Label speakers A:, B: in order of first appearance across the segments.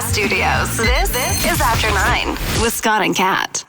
A: podcast studios. This is After 9 with Scott and Kat.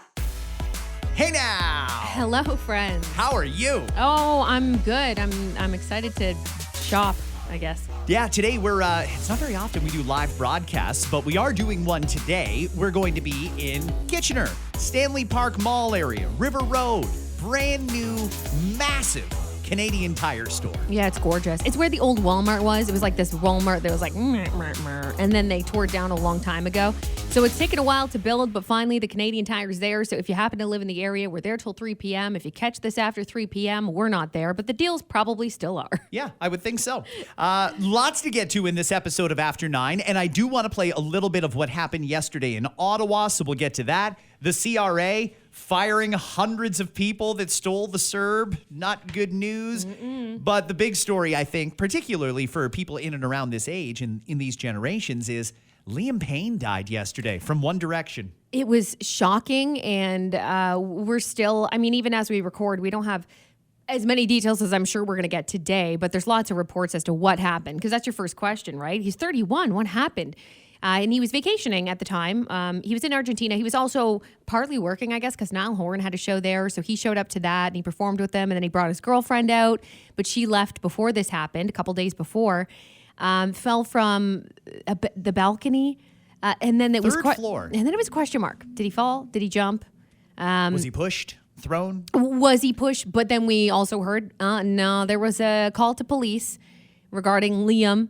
B: Hey now!
C: Hello, friends.
B: How are you?
C: Oh, I'm good. I'm excited to shop, I guess.
B: Yeah, today we're, it's not very often we do live broadcasts, but we are doing one today. We're going to be in Kitchener, Stanley Park Mall area, River Road, brand new, massive Canadian Tire store.
C: Yeah, it's gorgeous. It's where the old Walmart was. It was like this Walmart that was like, and then they tore it down a long time ago. So it's taken a while to build, but finally the Canadian Tire's there. So if you happen to live in the area, we're there till 3 p.m. If you catch this after 3 p.m., we're not there, but the deals probably still are.
B: Yeah, I would think so. Lots to get to in this episode of After 9, and I do want to play a little bit of what happened yesterday in Ottawa, so we'll get to that. The CRA firing hundreds of people that stole the CERB. Not good news. But the big story, I think, particularly for people in and around this age and in these generations, is Liam Payne died yesterday from One Direction.
C: It was shocking, and we're still, I mean, even as we record, we don't have as many details as I'm sure we're going to get today, but there's lots of reports as to what happened, because that's your first question, right? He's 31. What happened? And he was vacationing at the time. He was in Argentina. He was also partly working, I guess, because Niall Horan had a show there. So he showed up to that and he performed with them. And then he brought his girlfriend out. But she left before this happened, a couple days before. Fell from the balcony. And then it was
B: Third floor.
C: And then it was a question mark. Did he fall? Did he jump?
B: Was he pushed? Thrown?
C: Was he pushed? But then we also heard, no, there was a call to police regarding Liam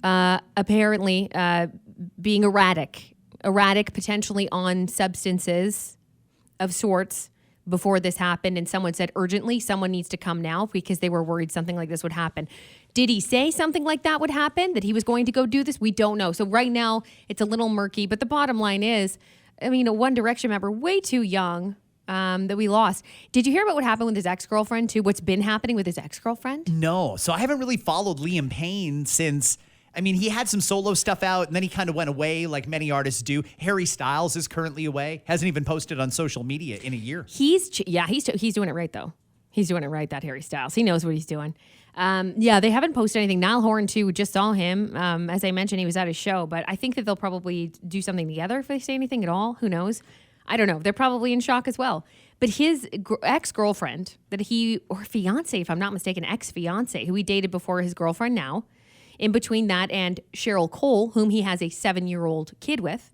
C: apparently being erratic potentially on substances of sorts before this happened. And someone said urgently, someone needs to come now because they were worried something like this would happen. Did he say something like that would happen, that he was going to go do this? We don't know. So right now it's a little murky, but the bottom line is, I mean, a One Direction member, way too young, that we lost. Did you hear about what happened with his ex-girlfriend too? What's been happening with his ex-girlfriend?
B: No. So I haven't really followed Liam Payne since, I mean, he had some solo stuff out and then he kind of went away like many artists do. Harry Styles is currently away. Hasn't even posted on social media in a year.
C: He's doing it right though. He's doing it right, that Harry Styles. He knows what he's doing. Yeah, they haven't posted anything. Niall Horan too, just saw him. As I mentioned, he was at his show, but I think that they'll probably do something together if they say anything at all. Who knows? I don't know. They're probably in shock as well. But his ex-girlfriend or fiance, if I'm not mistaken, ex-fiance, who he dated before his girlfriend now, in between that and Cheryl Cole, whom he has a 7-year-old kid with,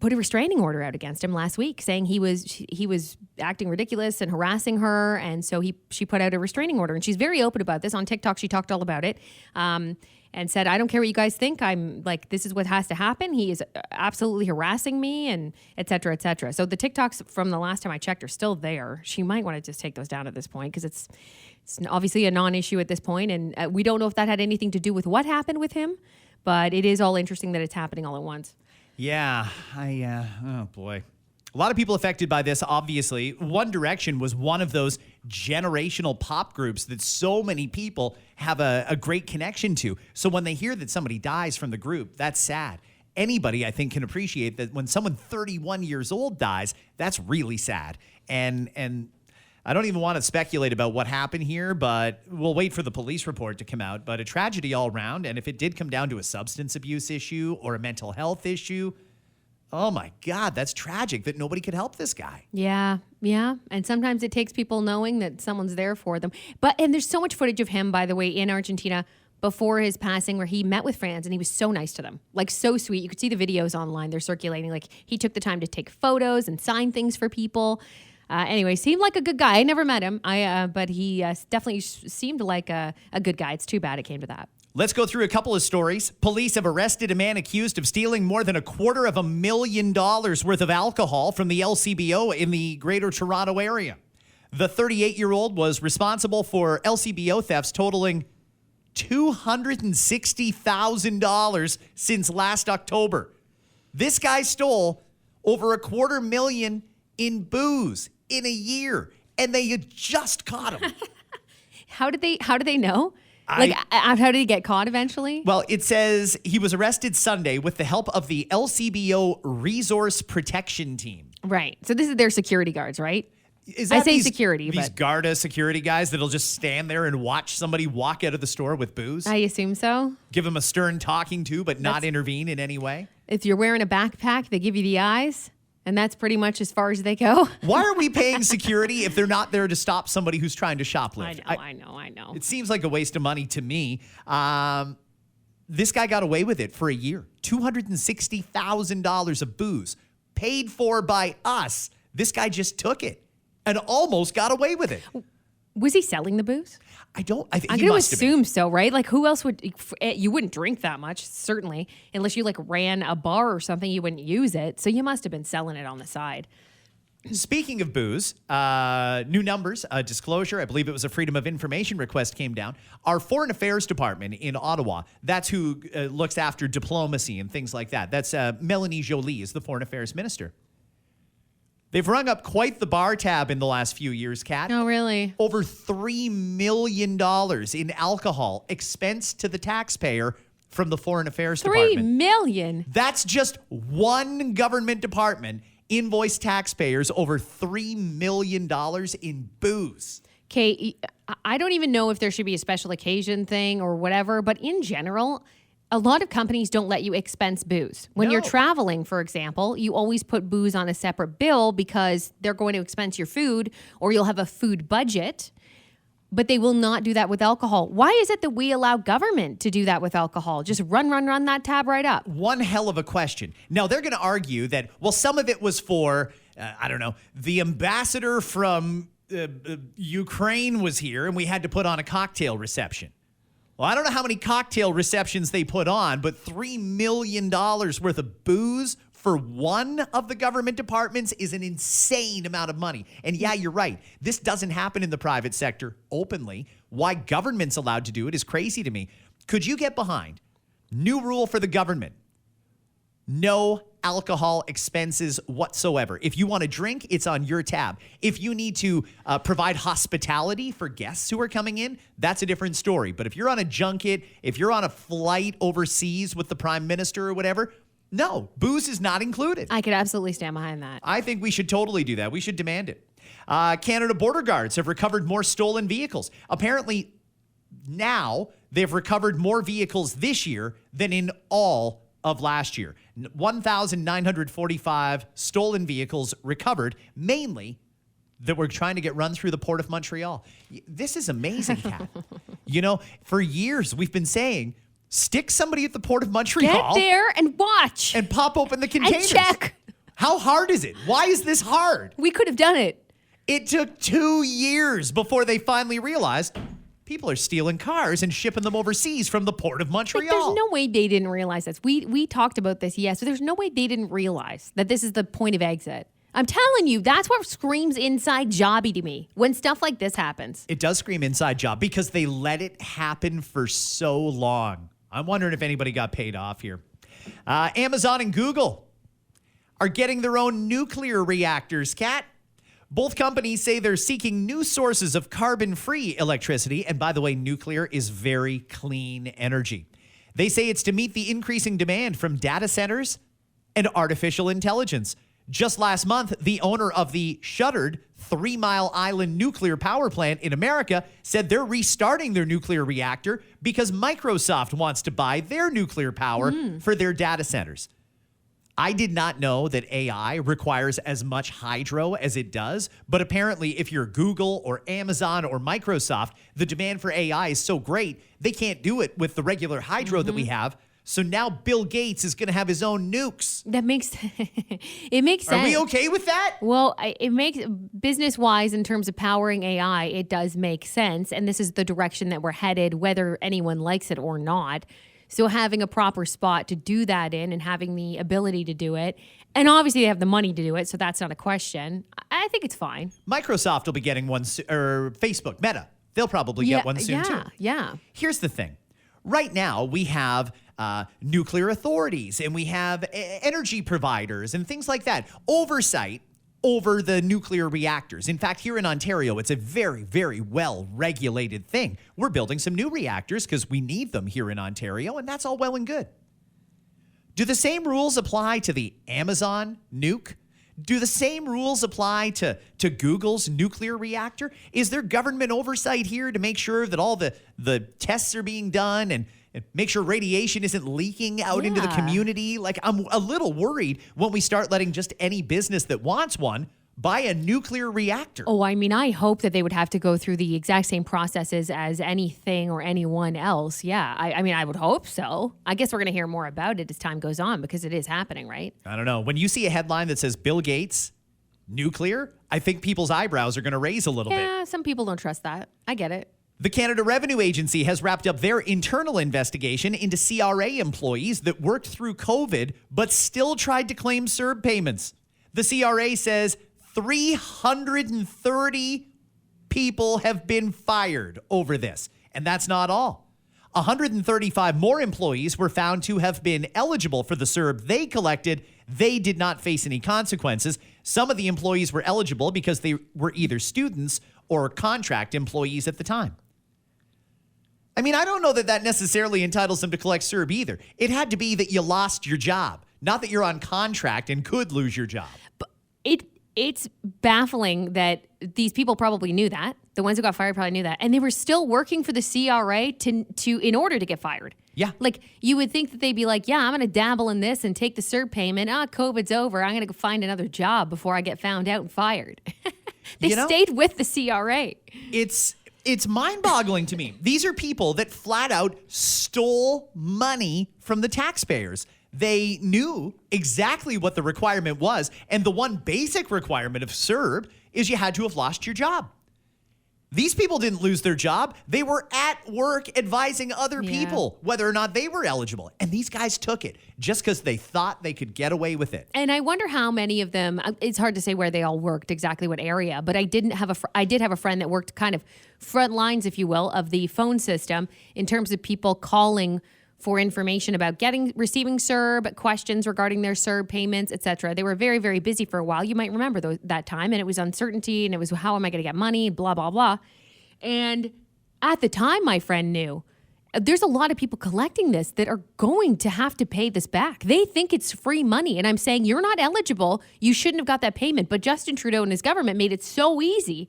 C: put a restraining order out against him last week, saying he was acting ridiculous and harassing her, and so she put out a restraining order, and she's very open about this on TikTok. She talked all about it, and said, "I don't care what you guys think. I'm like, this is what has to happen. He is absolutely harassing me, and et cetera, et cetera." So the TikToks from the last time I checked are still there. She might want to just take those down at this point because it's obviously a non-issue at this point, and we don't know if that had anything to do with what happened with him, but it is all interesting that it's happening all at once.
B: Yeah, oh boy. A lot of people affected by this, obviously. One Direction was one of those generational pop groups that so many people have a great connection to. So when they hear that somebody dies from the group, that's sad. Anybody, I think, can appreciate that when someone 31 years old dies, that's really sad. And I don't even want to speculate about what happened here, but we'll wait for the police report to come out. But a tragedy all around. And if it did come down to a substance abuse issue or a mental health issue, oh my God, that's tragic that nobody could help this guy.
C: Yeah. And sometimes it takes people knowing that someone's there for them. And there's so much footage of him, by the way, in Argentina before his passing where he met with fans and he was so nice to them, like so sweet. You could see the videos online. They're circulating. Like he took the time to take photos and sign things for people. Anyway, seemed like a good guy. I never met him, but he definitely seemed like a good guy. It's too bad it came to that.
B: Let's go through a couple of stories. Police have arrested a man accused of stealing more than $250,000 worth of alcohol from the LCBO in the Greater Toronto area. The 38-year-old was responsible for LCBO thefts totaling $260,000 since last October. This guy stole over $250,000 in booze in a year, and they had just caught him.
C: How did they know? How did he get caught eventually?
B: Well, it says he was arrested Sunday with the help of the LCBO Resource Protection Team.
C: Right. So this is their security guards, right?
B: I
C: say security,
B: these
C: but
B: Garda security guys that'll just stand there and watch somebody walk out of the store with booze?
C: I assume so.
B: Give them a stern talking to, but not intervene in any way?
C: If you're wearing a backpack, they give you the eyes, and that's pretty much as far as they go.
B: Why are we paying security if they're not there to stop somebody who's trying to shoplift?
C: I know.
B: It seems like a waste of money to me. This guy got away with it for a year. $260,000 of booze paid for by us. This guy just took it and almost got away with it.
C: Was he selling the booze?
B: I'm going
C: to assume so, right? Like, who else would, you wouldn't drink that much, certainly, unless you like ran a bar or something, you wouldn't use it. So you must have been selling it on the side.
B: Speaking of booze, new numbers, disclosure, I believe it was a Freedom of Information request came down. Our Foreign Affairs Department in Ottawa, that's who looks after diplomacy and things like that. That's Melanie Joly is the Foreign Affairs Minister. They've rung up quite the bar tab in the last few years, Kat.
C: Oh, really?
B: Over $3 million in alcohol expensed to the taxpayer from the Foreign Affairs Department.
C: $3 million?
B: That's just one government department invoiced taxpayers over $3 million in booze.
C: Okay, I don't even know if there should be a special occasion thing or whatever, but in general, a lot of companies don't let you expense booze. When you're traveling, for example, you always put booze on a separate bill because they're going to expense your food or you'll have a food budget, but they will not do that with alcohol. Why is it that we allow government to do that with alcohol? Just run that tab right up.
B: One hell of a question. Now, they're going to argue that, well, some of it was for, the ambassador from Ukraine was here and we had to put on a cocktail reception. Well, I don't know how many cocktail receptions they put on, but $3 million worth of booze for one of the government departments is an insane amount of money. And yeah, you're right. This doesn't happen in the private sector openly. Why government's allowed to do it is crazy to me. Could you get behind? New rule for the government. No alcohol expenses whatsoever. If you want to drink, it's on your tab. If you need to provide hospitality for guests who are coming in, that's a different story. But if you're on a junket, if you're on a flight overseas with the prime minister or whatever, no, booze is not included.
C: I could absolutely stand behind that.
B: I think we should totally do that. We should demand it. Canada Border Guards have recovered more stolen vehicles. Apparently, now they've recovered more vehicles this year than in all of last year. 1,945 stolen vehicles recovered, mainly that were trying to get run through the Port of Montreal. This is amazing, Kat. For years we've been saying, stick somebody at the Port of Montreal.
C: Get there and watch.
B: And pop open the containers.
C: And check.
B: How hard is it? Why is this hard?
C: We could have done it.
B: It took 2 years before they finally realized people are stealing cars and shipping them overseas from the Port of Montreal.
C: Like, there's no way they didn't realize this. We talked about this, yes, but there's no way they didn't realize that this is the point of exit. I'm telling you, that's what screams inside jobby to me when stuff like this happens.
B: It does scream inside job because they let it happen for so long. I'm wondering if anybody got paid off here. Amazon and Google are getting their own nuclear reactors, Kat. Both companies say they're seeking new sources of carbon-free electricity. And by the way, nuclear is very clean energy. They say it's to meet the increasing demand from data centers and artificial intelligence. Just last month, the owner of the shuttered 3 Mile Island nuclear power plant in America said they're restarting their nuclear reactor because Microsoft wants to buy their nuclear power for their data centers. I did not know that AI requires as much hydro as it does, but apparently if you're Google or Amazon or Microsoft, the demand for AI is so great, they can't do it with the regular hydro that we have. So now Bill Gates is going to have his own nukes.
C: That makes it makes sense.
B: Are we okay with that?
C: Well, it makes business-wise in terms of powering AI, it does make sense, and this is the direction that we're headed, whether anyone likes it or not. So having a proper spot to do that in and having the ability to do it, and obviously they have the money to do it, so that's not a question. I think it's fine.
B: Microsoft will be getting one, or Facebook, Meta, they'll probably get one soon too.
C: Yeah.
B: Here's the thing. Right now, we have nuclear authorities and we have energy providers and things like that. Oversight over the nuclear reactors. In fact, here in Ontario, it's a very, very well-regulated thing. We're building some new reactors because we need them here in Ontario, and that's all well and good. Do the same rules apply to the Amazon nuke? Do the same rules apply to Google's nuclear reactor? Is there government oversight here to make sure that all the tests are being done and and make sure radiation isn't leaking out into the
C: Yeah.
B: community. Like, I'm a little worried when we start letting just any business that wants one buy a nuclear reactor.
C: Oh, I mean, I hope that they would have to go through the exact same processes as anything or anyone else. Yeah, I mean, I would hope so. I guess we're going to hear more about it as time goes on because it is happening, right?
B: I don't know. When you see a headline that says Bill Gates, nuclear, I think people's eyebrows are going to raise a little bit.
C: Yeah, some people don't trust that. I get it.
B: The Canada Revenue Agency has wrapped up their internal investigation into CRA employees that worked through COVID but still tried to claim CERB payments. The CRA says 330 people have been fired over this. And that's not all. 135 more employees were found to have been eligible for the CERB they collected. They did not face any consequences. Some of the employees were eligible because they were either students or contract employees at the time. I mean, I don't know that that necessarily entitles them to collect CERB either. It had to be that you lost your job, not that you're on contract and could lose your job.
C: But it's baffling that these people probably knew that. The ones who got fired probably knew that. And they were still working for the CRA to in order to get fired.
B: Yeah.
C: Like, you would think that they'd be like, yeah, I'm going to dabble in this and take the CERB payment. COVID's over. I'm going to go find another job before I get found out and fired. They stayed with the CRA.
B: It's mind-boggling to me. These are people that flat out stole money from the taxpayers. They knew exactly what the requirement was, and the one basic requirement of CERB is you had to have lost your job. These people didn't lose their job. They were at work advising other people whether or not they were eligible. And these guys took it just because they thought they could get away with it.
C: And I wonder how many of them, it's hard to say where they all worked, exactly what area, but I did have a friend that worked kind of front lines, if you will, of the phone system in terms of people calling for information about receiving CERB, questions regarding their CERB payments, etc. They were very, very busy for a while. You might remember that time, and it was uncertainty, and it was how am I going to get money, blah, blah, blah. And at the time, my friend knew there's a lot of people collecting this that are going to have to pay this back. They think it's free money, and I'm saying you're not eligible. You shouldn't have got that payment. But Justin Trudeau and his government made it so easy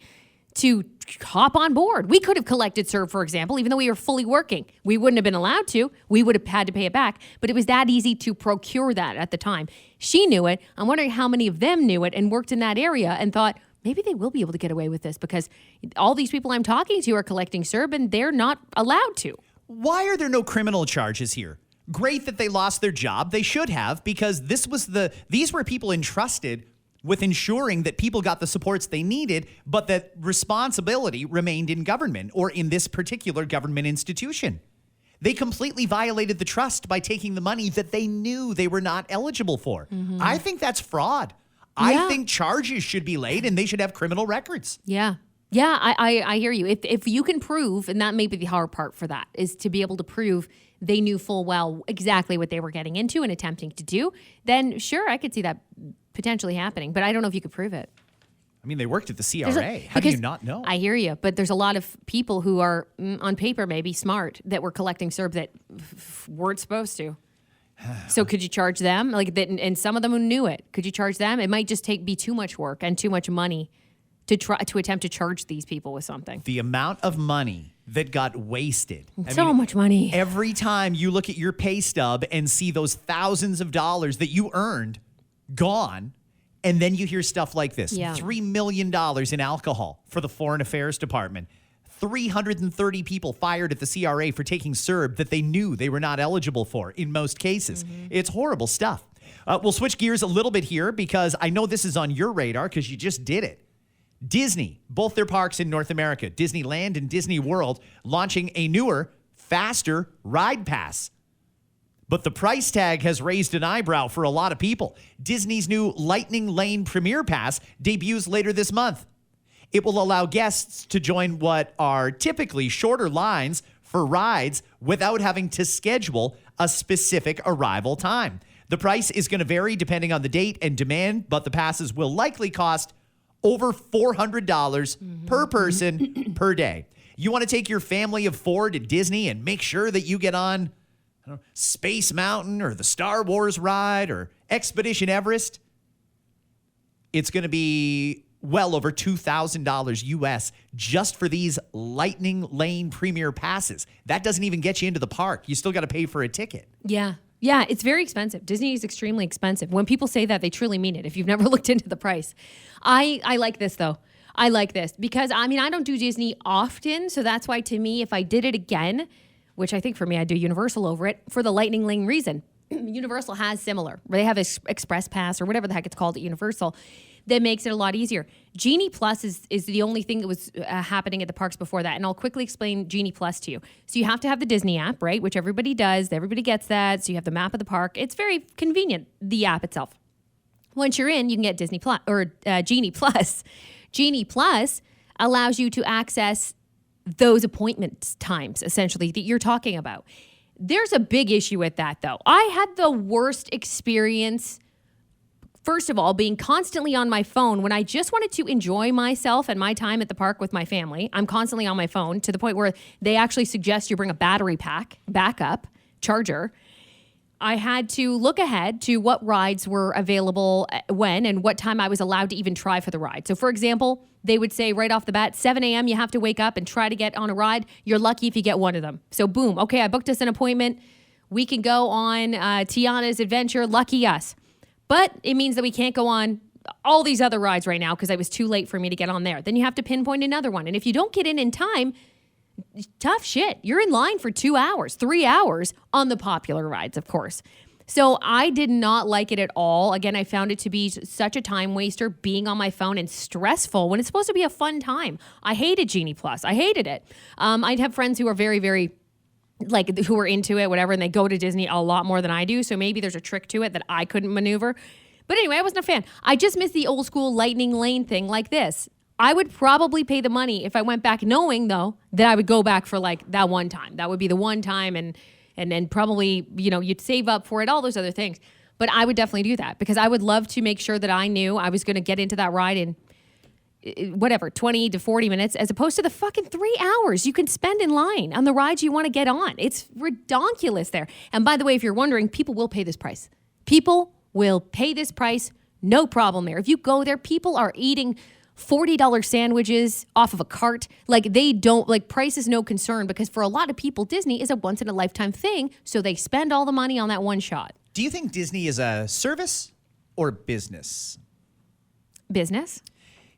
C: to hop on board. We could have collected CERB, for example, even though we were fully working. We wouldn't have been allowed to. We would have had to pay it back. But it was that easy to procure that at the time. She knew it. I'm wondering how many of them knew it and worked in that area and thought, maybe they will be able to get away with this because all these people I'm talking to are collecting CERB and they're not allowed to.
B: Why are there no criminal charges here? Great that they lost their job. They should have, because these were people entrusted with ensuring that people got the supports they needed, but that responsibility remained in government or in this particular government institution. They completely violated the trust by taking the money that they knew they were not eligible for. Mm-hmm. I think that's fraud. Yeah. I think charges should be laid and they should have criminal records.
C: Yeah. Yeah, I hear you. If you can prove, and that may be the hard part for that, is to be able to prove they knew full well exactly what they were getting into and attempting to do, then sure, I could see that potentially happening. But I don't know if you could prove it.
B: I mean, they worked at the CRA. How do you not know?
C: I hear you, but there's a lot of people who are, on paper, maybe smart, that were collecting CERB that weren't supposed to. So could you charge them? Like that, and some of them who knew it, could you charge them? It might just be too much work and too much money to try to attempt to charge these people with something.
B: The amount of money that got wasted.
C: So much money.
B: Every time you look at your pay stub and see those thousands of dollars that you earned gone, and then you hear stuff like this.
C: Yeah.
B: $3 million in alcohol for the Foreign Affairs Department. 330 people fired at the CRA for taking CERB that they knew they were not eligible for in most cases. Mm-hmm. It's horrible stuff. We'll switch gears a little bit here because I know this is on your radar because you just did it. Disney, both their parks in North America, Disneyland and Disney World, launching a newer, faster ride pass. But the price tag has raised an eyebrow for a lot of people. Disney's new Lightning Lane Premier Pass debuts later this month. It will allow guests to join what are typically shorter lines for rides without having to schedule a specific arrival time. The price is going to vary depending on the date and demand, but the passes will likely cost over $400 per person per day. You want to take your family of four to Disney and make sure that you get on Space Mountain or the Star Wars ride or Expedition Everest? It's going to be well over $2,000 US just for these Lightning Lane Premier passes. That doesn't even get you into the park. You still got to pay for a ticket.
C: Yeah. Yeah, it's very expensive. Disney is extremely expensive. When people say that, they truly mean it, if you've never looked into the price. I like this, though. I like this because, I don't do Disney often. So that's why, to me, if I did it again, which I think for me, I'd do Universal over it for the Lightning Lane reason. Universal has similar. They have Express Pass or whatever the heck it's called at Universal that makes it a lot easier. Genie Plus is the only thing that was happening at the parks before that. And I'll quickly explain Genie Plus to you. So you have to have the Disney app, right? Which everybody does. Everybody gets that. So you have the map of the park. It's very convenient, the app itself. Once you're in, you can get Disney Plus or Genie Plus. Genie Plus allows you to access those appointment times, essentially, that you're talking about. There's a big issue with that, though. I had the worst experience, first of all, being constantly on my phone when I just wanted to enjoy myself and my time at the park with my family. I'm constantly on my phone to the point where they actually suggest you bring a battery pack, backup, charger. I had to look ahead to what rides were available when and what time I was allowed to even try for the ride. So, for example, they would say right off the bat, 7 a.m., you have to wake up and try to get on a ride. You're lucky if you get one of them. So, boom. Okay, I booked us an appointment. We can go on Tiana's Adventure. Lucky us. But it means that we can't go on all these other rides right now because it was too late for me to get on there. Then you have to pinpoint another one. And if you don't get in time, tough shit. You're in line for 2 hours, 3 hours on the popular rides, of course. So I did not like it at all. Again, I found it to be such a time waster, being on my phone and stressful when it's supposed to be a fun time. I hated Genie Plus. I hated it. I'd have friends who are very, very, who are into it, whatever, and they go to Disney a lot more than I do. So maybe there's a trick to it that I couldn't maneuver. But anyway, I wasn't a fan. I just miss the old school Lightning Lane thing like this. I would probably pay the money if I went back, knowing, though, that I would go back for that one time. That would be the one time, and then probably, you'd save up for it, all those other things. But I would definitely do that because I would love to make sure that I knew I was going to get into that ride in 20 to 40 minutes, as opposed to the fucking 3 hours you can spend in line on the rides you want to get on. It's redonkulous there. And by the way, if you're wondering, people will pay this price. People will pay this price. No problem there. If you go there, people are eating $40 sandwiches off of a cart. They don't, price is no concern because for a lot of people, Disney is a once in a lifetime thing. So they spend all the money on that one shot.
B: Do you think Disney is a service or business?
C: Business?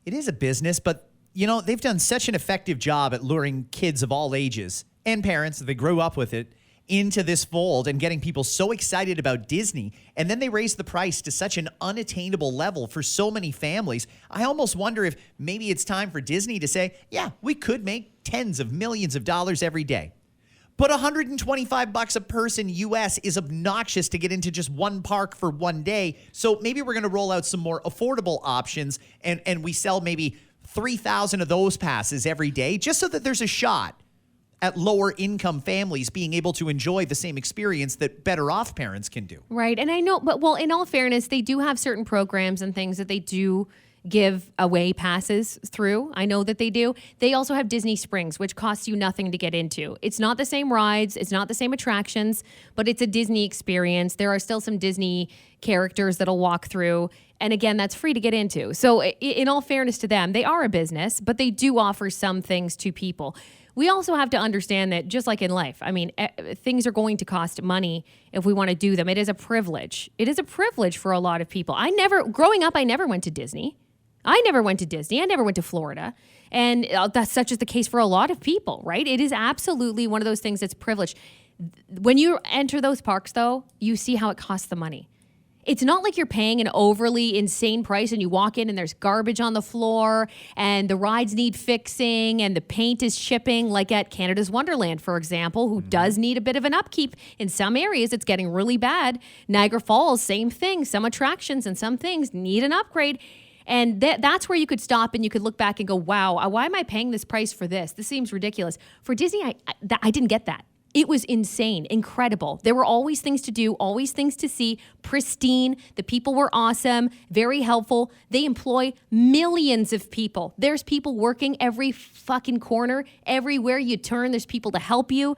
B: It is a business, but they've done such an effective job at luring kids of all ages and parents that grew up with it into this fold and getting people so excited about Disney. And then they raise the price to such an unattainable level for so many families. I almost wonder if maybe it's time for Disney to say, yeah, we could make tens of millions of dollars every day. But $125 a person US is obnoxious to get into just one park for one day. So maybe we're going to roll out some more affordable options and we sell maybe 3,000 of those passes every day just so that there's a shot at lower income families being able to enjoy the same experience that better off parents can do.
C: Right. And I know, but in all fairness, they do have certain programs and things that they do give away passes through. I know that they do. They also have Disney Springs, which costs you nothing to get into. It's not the same rides. It's not the same attractions, but it's a Disney experience. There are still some Disney characters that'll walk through. And again, that's free to get into. So in all fairness to them, they are a business, but they do offer some things to people. We also have to understand that just like in life, things are going to cost money if we want to do them. It is a privilege. It is a privilege for a lot of people. Growing up, I never went to Disney. I never went to Florida. And that's such is the case for a lot of people, right? It is absolutely one of those things that's privileged. When you enter those parks, though, you see how it costs the money. It's not like you're paying an overly insane price and you walk in and there's garbage on the floor and the rides need fixing and the paint is chipping, like at Canada's Wonderland, for example, who does need a bit of an upkeep. In some areas, it's getting really bad. Niagara Falls, same thing. Some attractions and some things need an upgrade. And that's where you could stop and you could look back and go, wow, why am I paying this price for this? This seems ridiculous. For Disney, I didn't get that. It was insane, incredible. There were always things to do, always things to see, pristine. The people were awesome, very helpful. They employ millions of people. There's people working every fucking corner. Everywhere you turn, there's people to help you.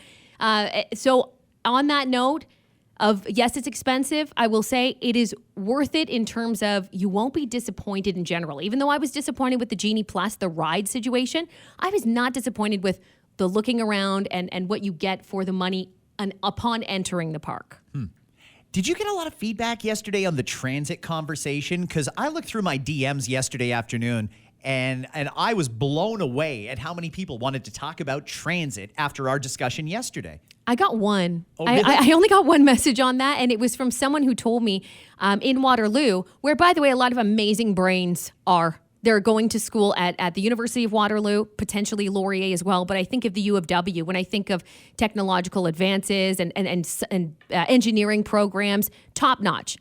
C: So on that note, yes, it's expensive. I will say it is worth it in terms of you won't be disappointed in general. Even though I was disappointed with the Genie Plus, the ride situation, I was not disappointed with the looking around and what you get for the money upon entering the park.
B: Did you get a lot of feedback yesterday on the transit conversation? Because I looked through my DMs yesterday afternoon, and I was blown away at how many people wanted to talk about transit after our discussion yesterday.
C: I got one.
B: Oh, really?
C: I only got one message on that, and it was from someone who told me in Waterloo, where, by the way, a lot of amazing brains are. They're going to school at the University of Waterloo, potentially Laurier as well. But I think of the U of W when I think of technological advances and engineering programs, top notch.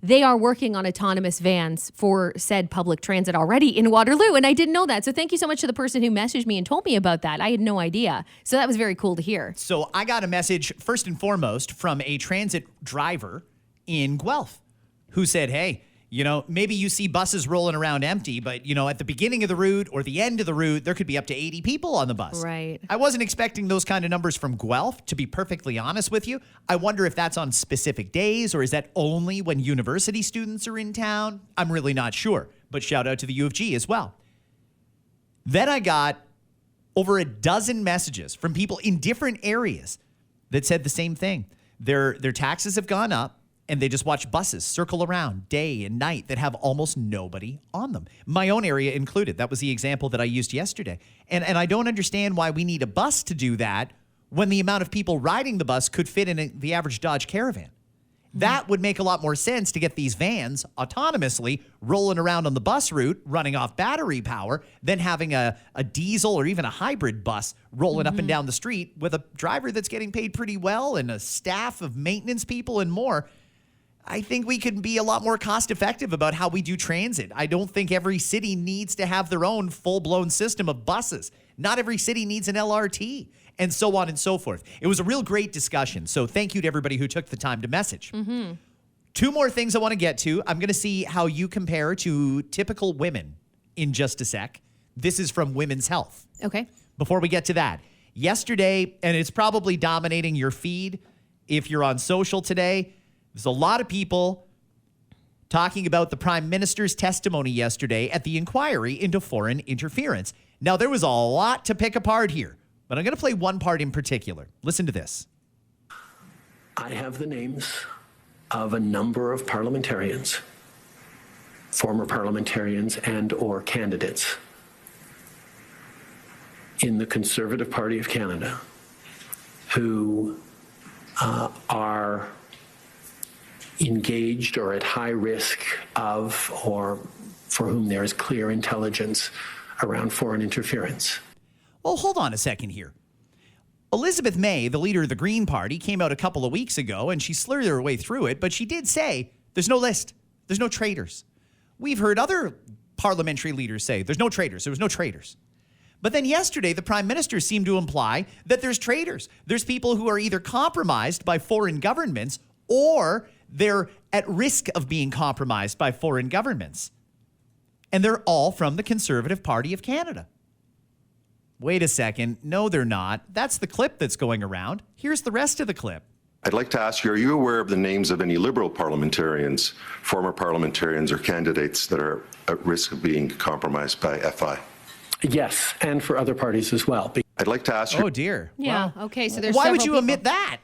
C: They are working on autonomous vans for said public transit already in Waterloo, and I didn't know that. So thank you so much to the person who messaged me and told me about that. I had no idea. So that was very cool to hear.
B: So I got a message, first and foremost, from a transit driver in Guelph who said, hey, you know, maybe you see buses rolling around empty, but, you know, at the beginning of the route or the end of the route, there could be up to 80 people on the bus.
C: Right.
B: I wasn't expecting those kind of numbers from Guelph, to be perfectly honest with you. I wonder if that's on specific days, or is that only when university students are in town? I'm really not sure, but shout out to the U of G as well. Then I got over a dozen messages from people in different areas that said the same thing. Their taxes have gone up, and they just watch buses circle around day and night that have almost nobody on them. My own area included. That was the example that I used yesterday. And I don't understand why we need a bus to do that when the amount of people riding the bus could fit in the average Dodge Caravan. That would make a lot more sense to get these vans autonomously rolling around on the bus route, running off battery power, than having a diesel or even a hybrid bus rolling up and down the street with a driver that's getting paid pretty well and a staff of maintenance people and more. I think we could be a lot more cost effective about how we do transit. I don't think every city needs to have their own full-blown system of buses. Not every city needs an LRT, and so on and so forth. It was a real great discussion. So thank you to everybody who took the time to message. Two more things I want to get to. I'm going to see how you compare to typical women in just a sec. This is from Women's Health.
C: Okay.
B: Before we get to that, yesterday, and it's probably dominating your feed if you're on social today, there's a lot of people talking about the Prime Minister's testimony yesterday at the inquiry into foreign interference. Now, there was a lot to pick apart here, but I'm going to play one part in particular. Listen to this.
D: I have the names of a number of parliamentarians, former parliamentarians and/or candidates in the Conservative Party of Canada who are engaged or at high risk of, or for whom there is clear intelligence around foreign interference.
B: Well, hold on a second here. Elizabeth May, the leader of the Green Party, came out a couple of weeks ago and she slurred her way through it, but she did say there's no list. There's no traitors. We've heard other parliamentary leaders say there's no traitors. There was no traitors. But then yesterday, the Prime Minister seemed to imply that there's traitors. There's people who are either compromised by foreign governments or they're at risk of being compromised by foreign governments. And they're all from the Conservative Party of Canada. Wait a second. No, they're not. That's the clip that's going around. Here's the rest of the clip.
E: I'd like to ask you, are you aware of the names of any Liberal parliamentarians, former parliamentarians or candidates that are at risk of being compromised by FI?
D: Yes, and for other parties as well.
E: I'd like to ask you.
B: Oh, dear.
C: Yeah.
B: Wow.
C: Okay. So there's
B: Why would
C: several
B: you
C: people.
B: omit that?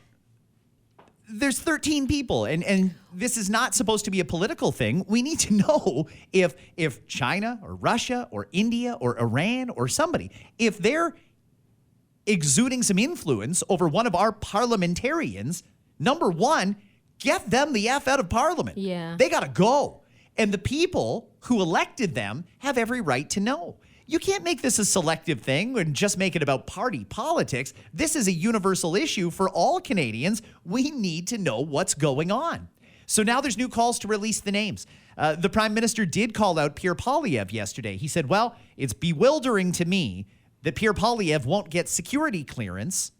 B: There's 13 people, and this is not supposed to be a political thing. We need to know if China or Russia or India or Iran or somebody, if they're exuding some influence over one of our parliamentarians, number one, get them the F out of Parliament.
C: Yeah.
B: They got to go. And the people who elected them have every right to know. You can't make this a selective thing and just make it about party politics. This is a universal issue for all Canadians. We need to know what's going on. So now there's new calls to release the names. The Prime Minister did call out Pierre Poilievre yesterday. He said, well, it's bewildering to me that Pierre Poilievre won't get security clearance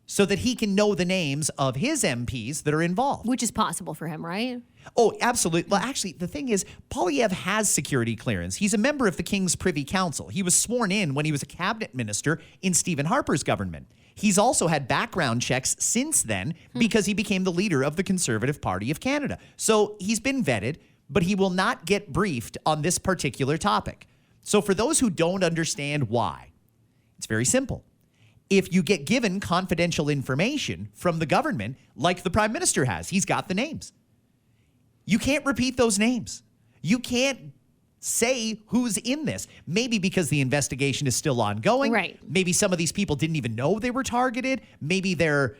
B: so that he can know the names of his MPs that are involved.
C: Which is possible for him, right?
B: Oh, absolutely. Well, actually, the thing is, Poilievre has security clearance. He's a member of the King's Privy Council. He was sworn in when he was a cabinet minister in Stephen Harper's government. He's also had background checks since then because he became the leader of the Conservative Party of Canada. So he's been vetted, but he will not get briefed on this particular topic. So for those who don't understand why, it's very simple. If you get given confidential information from the government, like the Prime Minister has, he's got the names. You can't repeat those names. You can't say who's in this. Maybe because the investigation is still ongoing.
C: Right.
B: Maybe some of these people didn't even know they were targeted. Maybe they're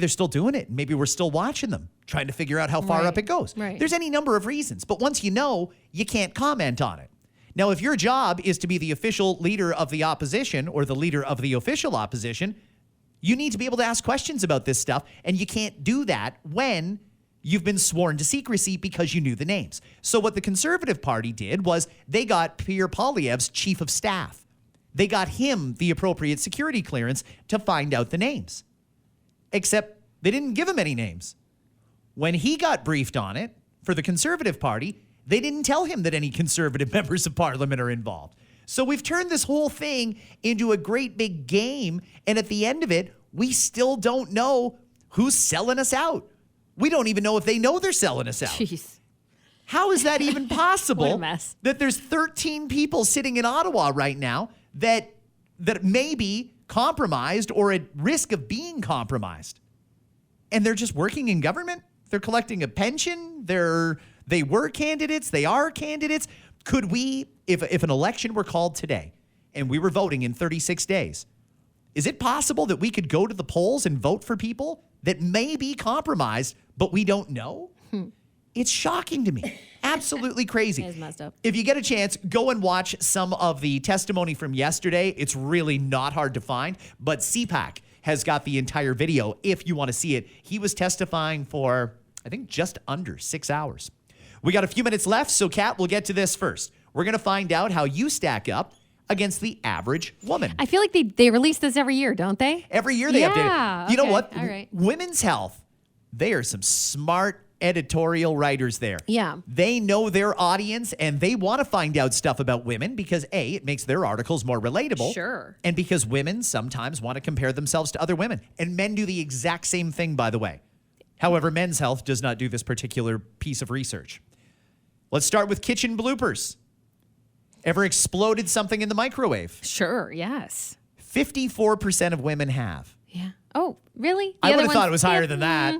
B: still doing it. Maybe we're still watching them, trying to figure out how far up it goes.
C: Right.
B: There's any number of reasons. But once you know, you can't comment on it. Now, if your job is to be the official leader of the opposition or the leader of the official opposition, you need to be able to ask questions about this stuff, and you can't do that when you've been sworn to secrecy because you knew the names. So what the Conservative Party did was they got Pierre Poilievre's chief of staff. They got him the appropriate security clearance to find out the names. Except they didn't give him any names. When he got briefed on it for the Conservative Party, they didn't tell him that any Conservative members of Parliament are involved. So we've turned this whole thing into a great big game, and at the end of it, we still don't know who's selling us out. We don't even know if they know they're selling us out.
C: Jeez.
B: How is that even possible?
C: What a mess.
B: That there's 13 people sitting in Ottawa right now that may be compromised or at risk of being compromised. And they're just working in government? They're collecting a pension? They were candidates. They are candidates. Could we, if an election were called today and we were voting in 36 days, is it possible that we could go to the polls and vote for people that may be compromised, but we don't know? It's shocking to me. Absolutely crazy.
C: It is messed up.
B: If you get a chance, go and watch some of the testimony from yesterday. It's really not hard to find, but CPAC has got the entire video if you want to see it. He was testifying for, I think, just under 6 hours. We got a few minutes left, so Kat, we'll get to this first. We're going to find out how you stack up against the average woman.
C: I feel like they release this every year, don't they?
B: Every year they update it. You know
C: okay.
B: what?
C: All right.
B: Women's Health, they are some smart editorial writers there.
C: Yeah.
B: They know their audience and they want to find out stuff about women because A, it makes their articles more relatable.
C: Sure.
B: And because women sometimes want to compare themselves to other women. And men do the exact same thing, by the way. However, Men's Health does not do this particular piece of research. Let's start with kitchen bloopers. Ever exploded something in the microwave?
C: Sure, yes.
B: 54% of women have.
C: Yeah. Oh, really?
B: I would have thought it was higher than that.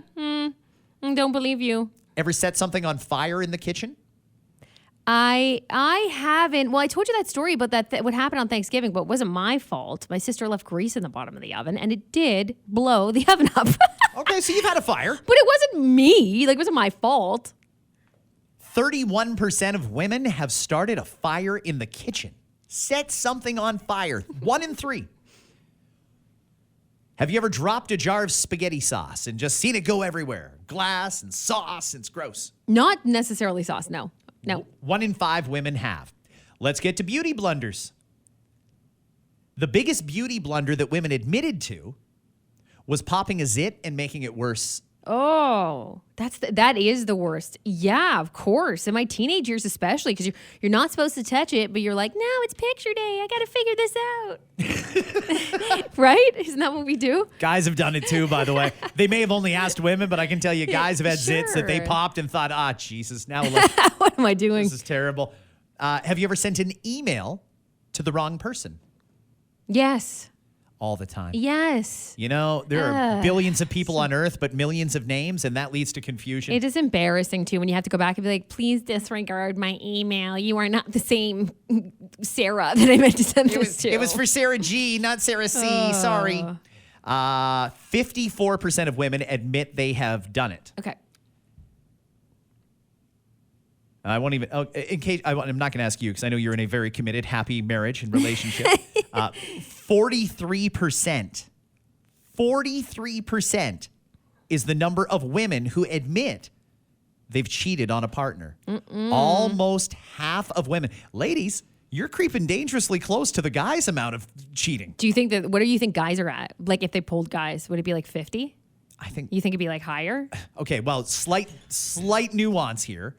C: Don't believe you.
B: Ever set something on fire in the kitchen?
C: I haven't. Well, I told you that story about that what happened on Thanksgiving, but it wasn't my fault. My sister left grease in the bottom of the oven, and it did blow the oven up.
B: Okay, so you've had a fire.
C: But it wasn't me. Like, it wasn't my fault.
B: 31% of women have started a fire in the kitchen. Set something on fire. 1 in 3. Have you ever dropped a jar of spaghetti sauce and just seen it go everywhere? Glass and sauce, it's gross.
C: Not necessarily sauce, no. No.
B: 1 in 5 women have. Let's get to beauty blunders. The biggest beauty blunder that women admitted to was popping a zit and making it worse.
C: Oh, that is the worst. Yeah, of course. In my teenage years especially, because you're not supposed to touch it, but you're like, no, it's picture day. I got to figure this out. Right? Isn't that what we do?
B: Guys have done it too, by the way. They may have only asked women, but I can tell you guys have had zits that they
C: Sure.
B: popped and thought, Jesus, now look,
C: What am I doing?
B: this is terrible. Have you ever sent an email to the wrong person?
C: Yes.
B: All the time.
C: Yes.
B: You know, there are billions of people on Earth, but millions of names, and that leads to confusion.
C: It is embarrassing, too, when you have to go back and be like, please disregard my email. You are not the same Sarah that I meant to send this to.
B: It was for Sarah G, not Sarah C. Sorry. 54% of women admit they have done it.
C: Okay.
B: I won't even, in case, I'm not going to ask you because I know you're in a very committed, happy marriage and relationship. 43% is the number of women who admit they've cheated on a partner. Almost half of women. Ladies, You're creeping dangerously close to the guy's amount of cheating.
C: Do you think that, what do you think guys are at? Like if they polled guys, would it be like 50?
B: I think.
C: You think it'd be like higher?
B: Okay, well, slight nuance here.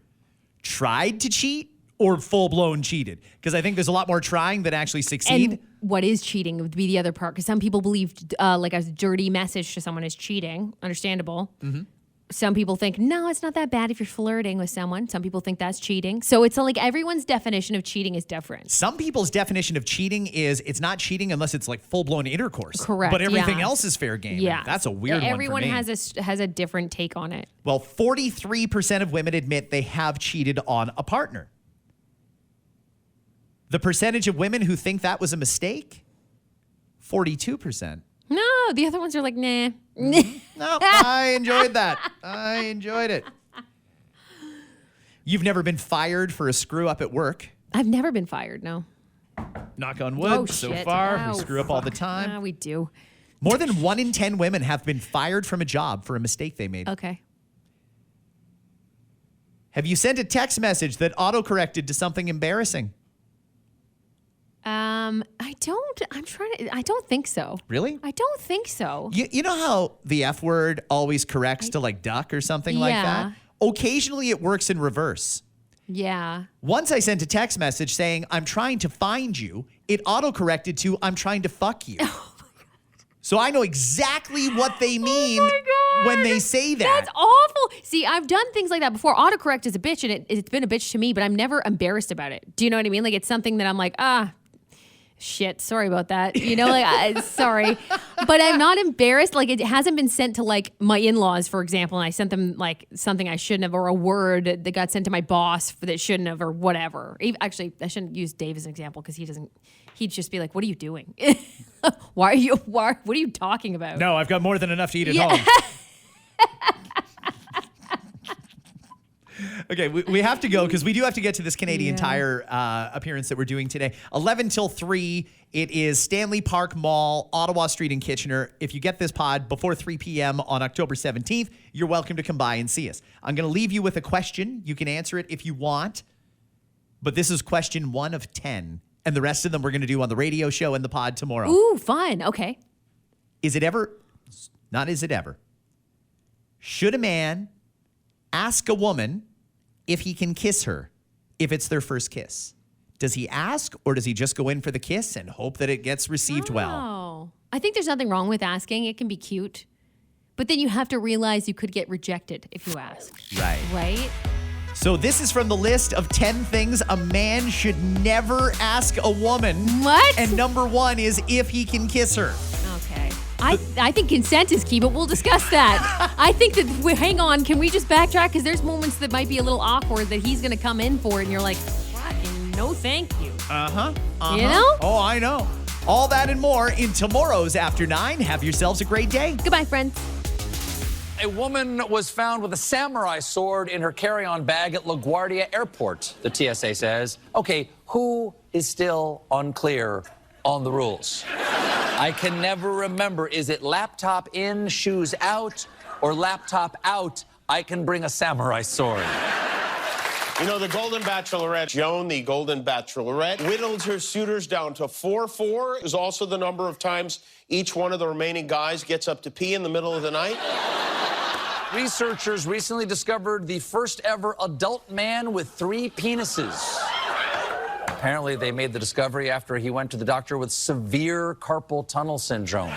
B: Tried to cheat or full-blown cheated? Because I think there's a lot more trying than actually succeed.
C: And what is cheating would be the other part. Because some people believe like a dirty message to someone is cheating. Understandable. Mm-hmm. Some people think, no, it's not that bad if you're flirting with someone. Some people think that's cheating. So it's like everyone's definition of cheating is different.
B: Some people's definition of cheating is it's not cheating unless it's like full-blown intercourse.
C: Correct.
B: But everything else is fair game.
C: Yeah.
B: That's a weird one for me.
C: Everyone has a different take on it.
B: Well, 43% of women admit they have cheated on a partner. The percentage of women who think that was a mistake, 42%.
C: No, the other ones are like, nah.
B: No, I enjoyed that. I enjoyed it. You've never been fired for a screw up at work?
C: I've never been fired, no.
B: Knock on wood.
C: Oh,
B: so
C: shit.
B: far,
C: Oh,
B: we screw up all the time.
C: We do.
B: More than 1 in 10 women have been fired from a job for a mistake they made.
C: Okay.
B: Have you sent a text message that autocorrected to something embarrassing?
C: I don't think so.
B: Really?
C: I don't think so.
B: You know how the F word always corrects to like duck or something like that? Occasionally it works in reverse.
C: Yeah.
B: Once I sent a text message saying, I'm trying to find you, it autocorrected to, I'm trying to fuck you. So I know exactly what they mean when they say that.
C: That's awful. See, I've done things like that before. Autocorrect is a bitch, and it's been a bitch to me, but I'm never embarrassed about it. Do you know what I mean? Like, it's something that I'm like, shit, sorry about that. You know, like, sorry. But I'm not embarrassed. Like, it hasn't been sent to, like, my in-laws, for example, and I sent them, like, something I shouldn't have, or a word that got sent to my boss that shouldn't have, or whatever. Actually, I shouldn't use Dave as an example because he'd just be like, what are you doing? What are you talking about?
B: No, I've got more than enough to eat at home. Okay, we have to go because we do have to get to this Canadian Tire appearance that we're doing today. 11 till 3, it is Stanley Park Mall, Ottawa Street in Kitchener. If you get this pod before 3 p.m. on October 17th, you're welcome to come by and see us. I'm going to leave you with a question. You can answer it if you want, but this is question 1 of 10. And the rest of them we're going to do on the radio show and the pod tomorrow.
C: Ooh, fun. Okay.
B: Is it ever, should a man ask a woman if he can kiss her if it's their first kiss? Does he ask or does he just go in for the kiss and hope that it gets received well?
C: Oh, I think there's nothing wrong with asking. It can be cute. But then you have to realize you could get rejected if you ask.
B: Right.
C: Right?
B: So this is from the list of 10 things a man should never ask a woman.
C: What?
B: And number 1 is if he can kiss her.
C: Okay. I think consent is key, but we'll discuss that. I think that, hang on, can we just backtrack? Because there's moments that might be a little awkward that he's going to come in for it, and you're like, fucking no thank you. You know?
B: Oh, I know. All that and more in tomorrow's After 9. Have yourselves a great day.
C: Goodbye, friends.
F: A woman was found with a samurai sword in her carry-on bag at LaGuardia Airport, the TSA says. Okay, who is still unclear on the rules? I can never remember. Is it laptop in, shoes out, or laptop out, I can bring a samurai sword?
G: You know, the Golden Bachelorette, Joan, the Golden Bachelorette, whittled her suitors down to 4 is also the number of times each one of the remaining guys gets up to pee in the middle of the night.
F: Researchers recently discovered the first ever adult man with 3 penises. Apparently, they made the discovery after he went to the doctor with severe carpal tunnel syndrome.